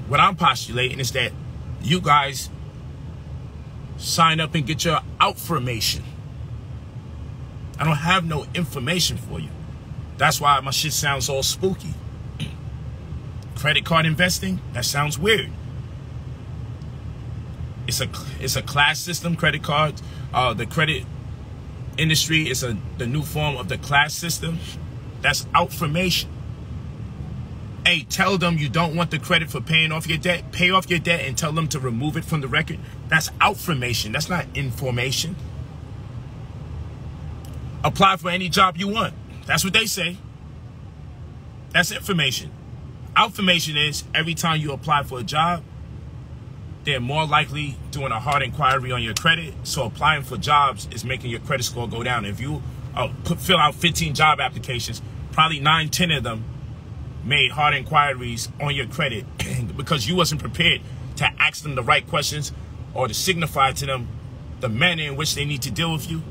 what I'm postulating is that you guys sign up and get your outformation. I don't have no information for you. That's why my shit sounds all spooky. Credit card investing, that sounds weird. It's a class system, credit cards. The credit industry is the new form of the class system. That's outformation. Hey, tell them you don't want the credit for paying off your debt. Pay off your debt and tell them to remove it from the record. That's outformation. That's not information. Apply for any job you want. That's what they say. That's information. Outformation is every time you apply for a job, they're more likely doing a hard inquiry on your credit. So applying for jobs is making your credit score go down. If you fill out 15 job applications, probably 9, 10 of them made hard inquiries on your credit because you wasn't prepared to ask them the right questions or to signify to them the manner in which they need to deal with you.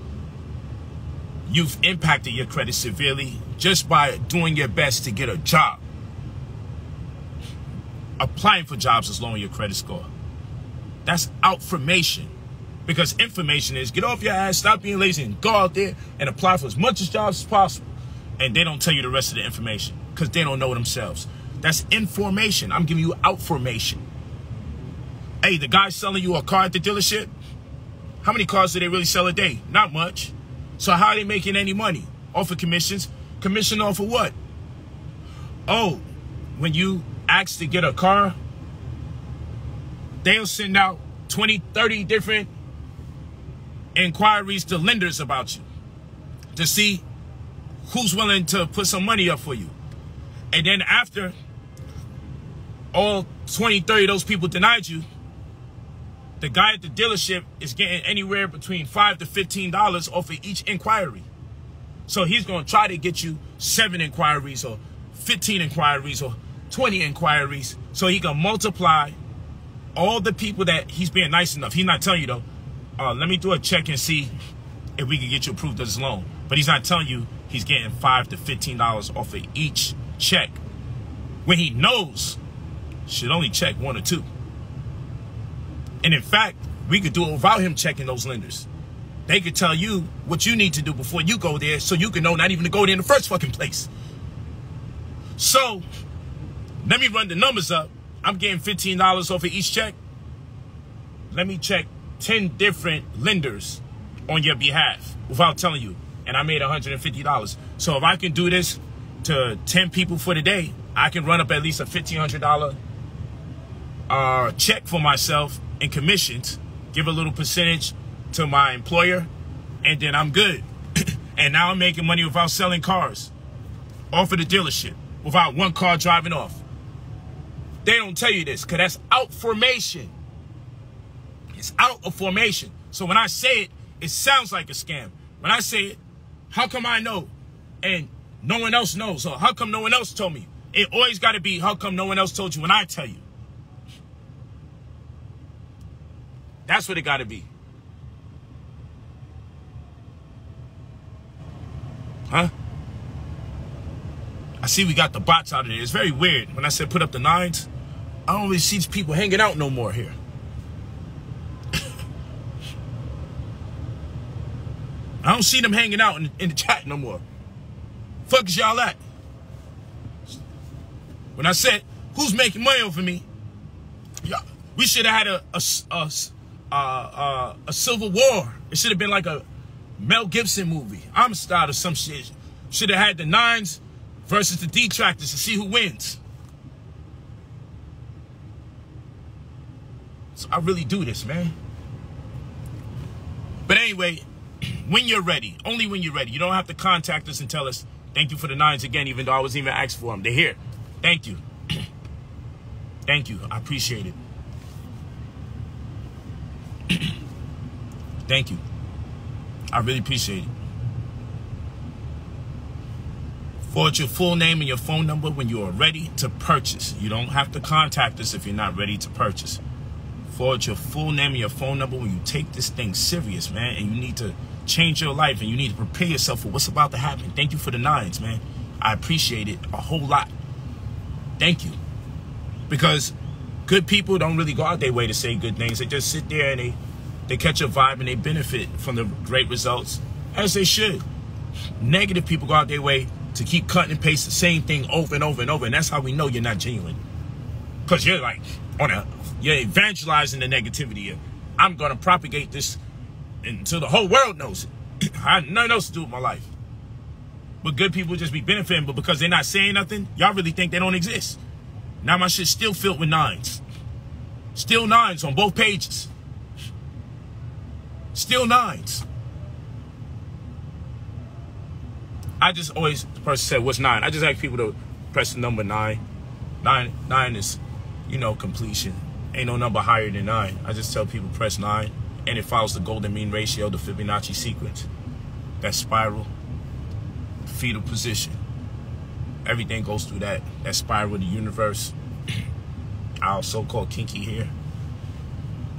You've impacted your credit severely just by doing your best to get a job. Applying for jobs is lowering your credit score. That's outformation. Because information is get off your ass, stop being lazy, and go out there and apply for as much jobs as possible. And they don't tell you the rest of the information because they don't know themselves. That's information. I'm giving you outformation. Hey, the guy selling you a car at the dealership, how many cars do they really sell a day? Not much. So how are they making any money? Off of commissions? Commission off of what? Oh, when you ask to get a car, they'll send out 20, 30 different inquiries to lenders about you to see who's willing to put some money up for you. And then after all 20, 30 of those people denied you, the guy at the dealership is getting anywhere between $5 to $15 off of each inquiry. So he's going to try to get you 7 inquiries or 15 inquiries or 20 inquiries so he can multiply all the people that he's being nice enough. He's not telling you, though, let me do a check and see if we can get you approved of this loan. But he's not telling you he's getting $5 to $15 off of each check when he knows should only check 1 or 2. And in fact, we could do it without him checking those lenders. They could tell you what you need to do before you go there so you can know not even to go there in the first fucking place. So, let me run the numbers up. I'm getting $15 off of each check. Let me check 10 different lenders on your behalf without telling you. And I made $150. So if I can do this to 10 people for the day, I can run up at least a $1,500 check for myself in commissions, give a little percentage to my employer, and then I'm good. And now I'm making money without selling cars off of the dealership, without one car driving off. They don't tell you this because that's outformation. It's out of formation. So when I say it, it sounds like a scam. When I say it, how come I know and no one else knows? Or how come no one else told me? It always got to be how come no one else told you when I tell you. That's what it got to be. Huh? I see we got the bots out of there. It's very weird. When I said put up the 9s, I don't really see these people hanging out no more here. I don't see them hanging out in the chat no more. Fuck is y'all at? When I said, who's making money off of me? We should have had a Civil War. It should have been like a Mel Gibson movie. Amistad or some shit. Should have had the 9s versus the detractors to see who wins. So I really do this, man. But anyway, when you're ready, only when you're ready. You don't have to contact us and tell us, thank you for the 9s again, even though I wasn't even asked for them. They're here. Thank you. Thank you. I appreciate it. Thank you. I really appreciate it. Forward your full name and your phone number when you are ready to purchase. You don't have to contact us if you're not ready to purchase. Forward your full name and your phone number when you take this thing serious, man, and you need to change your life and you need to prepare yourself for what's about to happen. Thank you for the 9s, man. I appreciate it a whole lot. Thank you. Because good people don't really go out their way to say good things. They just sit there and they catch a vibe and they benefit from the great results, as they should. Negative people go out their way to keep cutting and paste the same thing over and over and over, and that's how we know you're not genuine. Because you're like, you're evangelizing the negativity. I'm going to propagate this until the whole world knows it. I had nothing else to do with my life. But good people just be benefiting, but because they're not saying nothing, y'all really think they don't exist. Now my shit's still filled with 9s. Still 9s on both pages. Still 9s. I just always, the person said, what's 9? I just ask people to press the number 9. 9 is, you know, completion. Ain't no number higher than 9. I just tell people press 9, and it follows the golden mean ratio, the Fibonacci sequence. That spiral, fetal position. Everything goes through that spiral of the universe. Our so-called kinky here.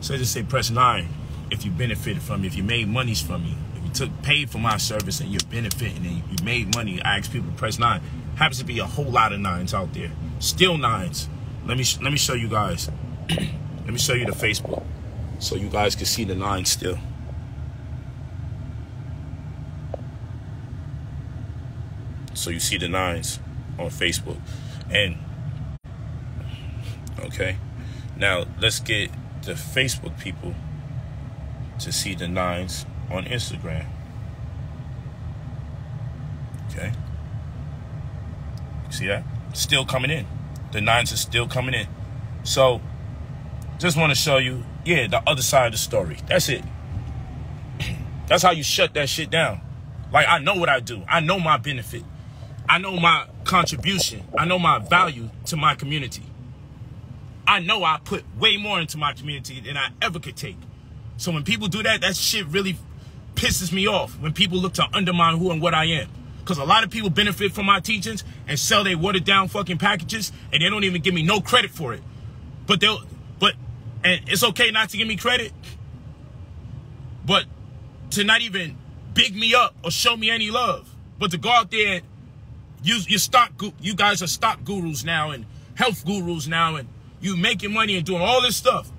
So I just say press 9 if you benefited from me, if you made monies from me, if you paid for my service and you're benefiting and you made money. I ask people to press 9. Happens to be a whole lot of 9s out there. Still 9s. Let me show you guys. Let me show you the Facebook so you guys can see the 9s still. So you see the 9s on Facebook. And okay, now let's get the Facebook people to see the 9s on Instagram. Okay, see that? Still coming in. The 9s are still coming in. So just want to show you, yeah, the other side of the story. That's it. That's how you shut that shit down. Like, I know what I do. I know my benefit. I know my contribution. I know my value to my community. I know I put way more into my community than I ever could take. So when people do that, that shit really pisses me off. When people look to undermine who and what I am. Because a lot of people benefit from my teachings and sell their watered down fucking packages, and they don't even give me no credit for it. And it's okay not to give me credit, but to not even big me up or show me any love, but to go out there and you guys are stock gurus now and health gurus now, and you making money and doing all this stuff,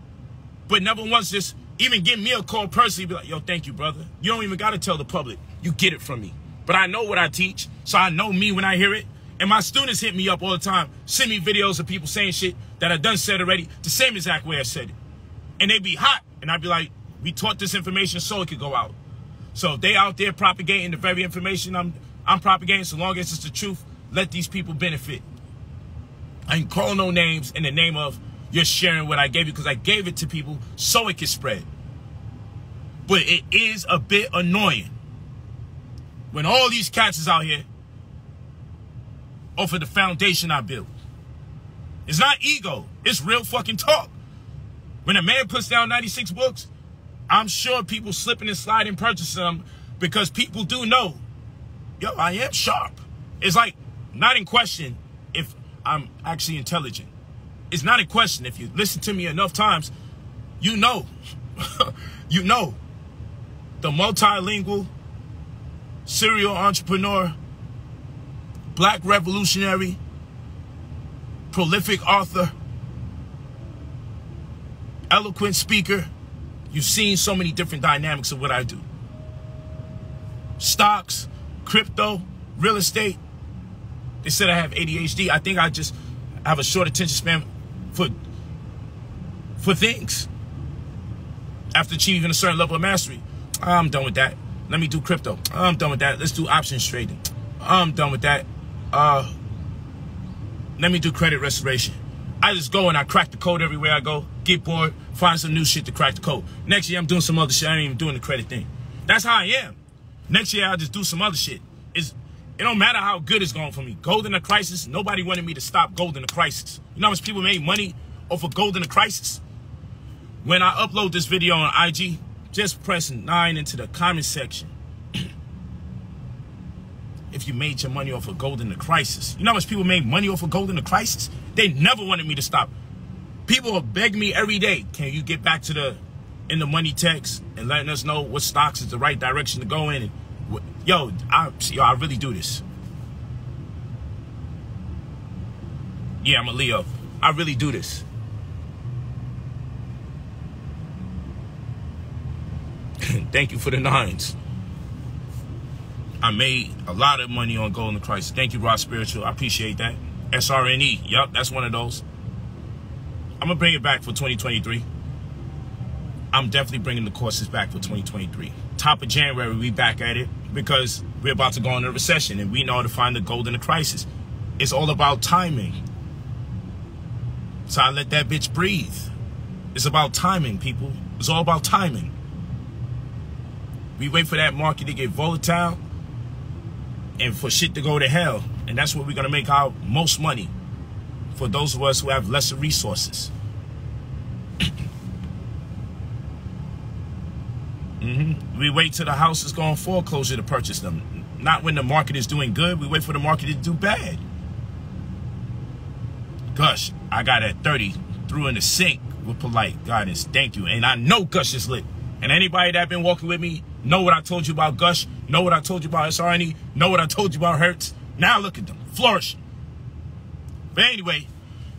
but never once just even give me a call personally, be like, yo, thank you, brother. You don't even got to tell the public. You get it from me. But I know what I teach, so I know me when I hear it. And my students hit me up all the time, send me videos of people saying shit that I done said already, the same exact way I said it. And they be hot, and I be like, we taught this information so it could go out. So if they out there propagating the very information I'm propagating, so long as it's the truth, let these people benefit. I ain't calling no names in the name of you're sharing what I gave you, because I gave it to people so it can spread. But it is a bit annoying when all these cats is out here off of the foundation I built. It's not ego. It's real fucking talk. When a man puts down 96 books, I'm sure people slipping and sliding purchasing them because people do know, yo, I am sharp. It's like not in question if I'm actually intelligent. It's not in question. If you listen to me enough times, you know, you know, the multilingual, serial entrepreneur, black revolutionary, prolific author, eloquent speaker. You've seen so many different dynamics of what I do. Stocks, crypto, real estate. They said I have ADHD. I think I just have a short attention span for things. After achieving a certain level of mastery, I'm done with that. Let me do crypto. I'm done with that. Let's do options trading. I'm done with that. Let me do credit restoration. I just go and I crack the code everywhere I go. Get bored, find some new shit to crack the code. Next year I'm doing some other shit. I ain't even doing the credit thing. That's how I am. Next year I'll just do some other shit. It don't matter how good it's going for me. Gold in a crisis. Nobody wanted me to stop gold in a crisis. You know how much people made money off of gold in a crisis? When I upload this video on IG, just press 9 into the comment section. If you made your money off of gold in the crisis. You know how much people made money off of gold in the crisis? They never wanted me to stop. People will beg me every day, can you get back to in the money text and letting us know what stocks is the right direction to go in? And yo, I really do this. Yeah, I'm a Leo. I really do this. Thank you for the 9s. I made a lot of money on gold in the crisis. Thank you, Raw Spiritual. I appreciate that. SRNE. Yup, that's one of those. I'm going to bring it back for 2023. I'm definitely bringing the courses back for 2023. top of January, we back at it because we're about to go into a recession and we know how to find the gold in the crisis. It's all about timing. So I let that bitch breathe. It's about timing, people. It's all about timing. We wait for that market to get volatile and for shit to go to hell. And that's where we're going to make our most money for those of us who have lesser resources. We wait till the house is going foreclosure to purchase them. Not when the market is doing good. We wait for the market to do bad. Gush, I got at 30, threw in the sink with Polight guidance. Thank you. And I know Gush is lit. And anybody that been walking with me know what I told you about Gush, know what I told you about SRNE, know what I told you about Hertz. Now look at them, flourishing. But anyway,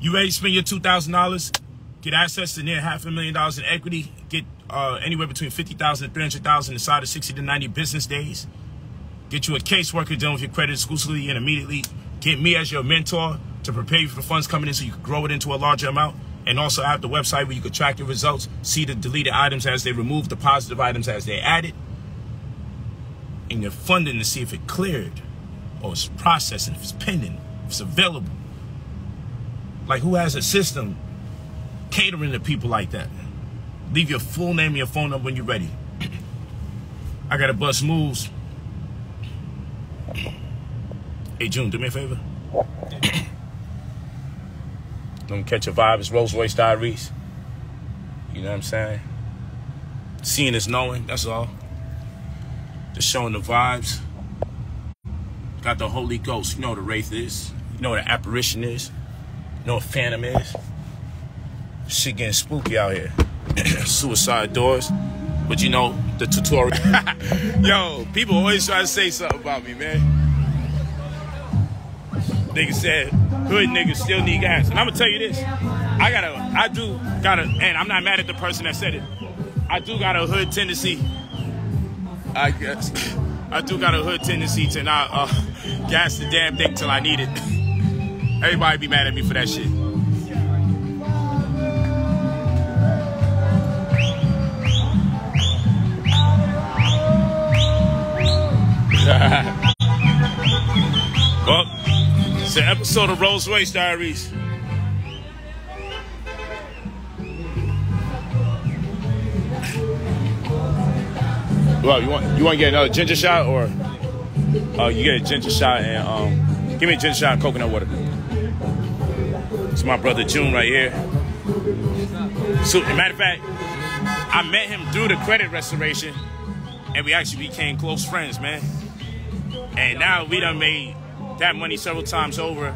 you ready to spend your $2,000, get access to near $500,000 in equity, get anywhere between $50,000 and $300,000 inside of 60 to 90 business days. Get you a caseworker dealing with your credit exclusively and immediately. Get me as your mentor to prepare you for the funds coming in so you can grow it into a larger amount. And also have the website where you can track your results, see the deleted items as they remove, the positive items as they added. And your funding to see if it cleared or it's processing, if it's pending, if it's available. Like, who has a system catering to people like that? Leave your full name and your phone number when you're ready. I got to bust moves. Hey, June, do me a favor. Don't catch a vibe. It's Rolls Royce Diaries. You know what I'm saying? Seeing is knowing. That's all. Just showing the vibes. Got the Holy Ghost. You know what a wraith is. You know what an apparition is. You know what a phantom is. Shit getting spooky out here. Suicide doors. But you know, the tutorial. Yo, people always try to say something about me, man. Nigga said, hood niggas still need gas. And I'm gonna tell you this. I do got a, and I'm not mad at the person that said it. I do got a hood tendency. I guess. I do got a hood tendency to not gas the damn thing till I need it. Everybody be mad at me for that shit. Well, it's an episode of Rolls Royce Diaries. Well, you want to get another ginger shot, or you get a ginger shot and give me a ginger shot and coconut water. It's my brother June right here. So, as a matter of fact, I met him through the credit restoration, and we actually became close friends, man. And now we done made that money several times over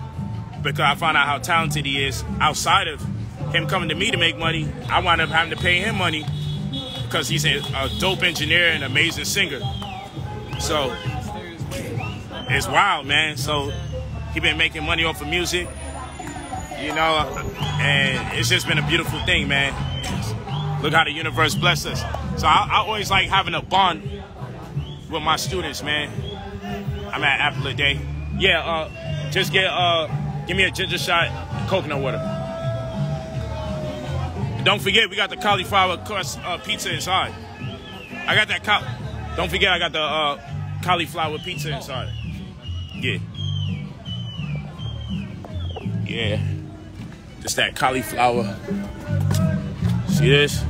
because I found out how talented he is. Outside of him coming to me to make money, I wound up having to pay him money because he's a dope engineer and amazing singer. So it's wild, man. So he been making money off of music, you know, and it's just been a beautiful thing, man. Look how the universe blessed us. So I always like having a bond with my students, man. I'm at Apple a day. Yeah, just give me a ginger shot, coconut water. And don't forget, we got the cauliflower crust pizza inside. I got that don't forget, I got the cauliflower pizza inside. Yeah. Yeah. Just that cauliflower. See this?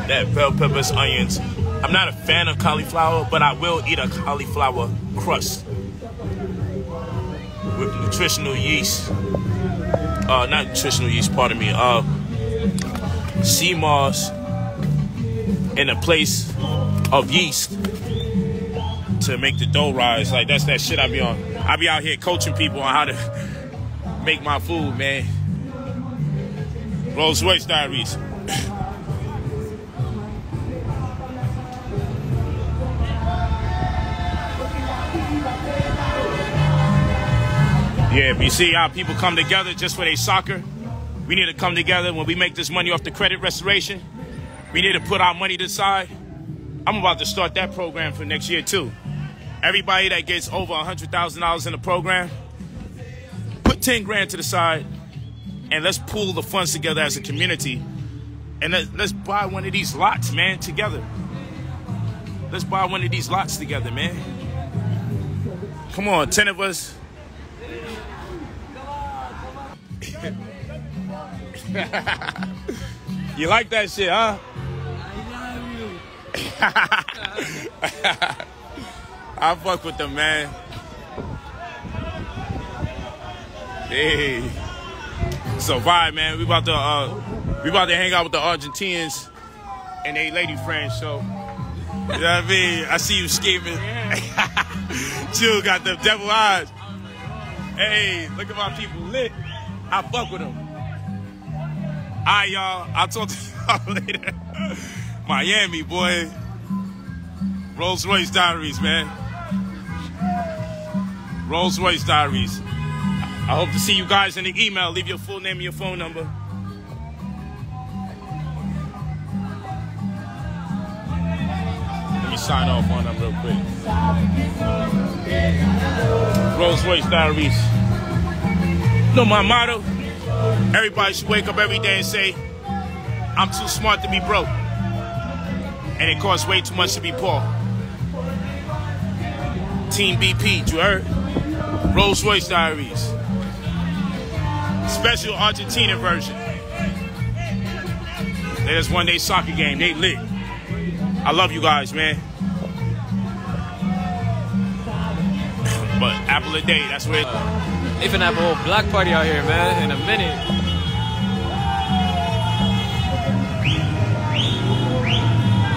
That bell peppers, onions. I'm not a fan of cauliflower, but I will eat a cauliflower crust with nutritional yeast. Not nutritional yeast, pardon me. Sea moss in a place of yeast to make the dough rise. Like, that's that shit I be on. I be out here coaching people on how to make my food, man. Rolls Royce Diaries. Yeah, but you see how people come together just for their soccer? We need to come together when we make this money off the credit restoration. We need to put our money to the side. I'm about to start that program for next year too. Everybody that gets over $100,000 in the program, put 10 grand to the side and let's pool the funds together as a community, and let's buy one of these lots, man, together. Let's buy one of these lots together, man. Come on, 10 of us. You like that shit, huh? I fuck with them, man. Hey, so vibe, man. We about to hang out with the Argentinians and they lady friends. So, you know what I mean? I see you scheming. Chill got them devil eyes. Hey, look at my people lit. I fuck with them. All right, y'all. I'll talk to y'all later. Miami, boy. Rolls Royce Diaries, man. Rolls Royce Diaries. I hope to see you guys in the email. Leave your full name and your phone number. Let me sign off on them real quick. Rolls Royce Diaries. You know my motto? Everybody should wake up every day and say, I'm too smart to be broke. And it costs way too much to be poor. Team BP, you heard? Rolls Royce Diaries. Special Argentina version. They just won their soccer game. They lit. I love you guys, man. But apple a day, that's where They finna have a whole block party out here, man, in a minute.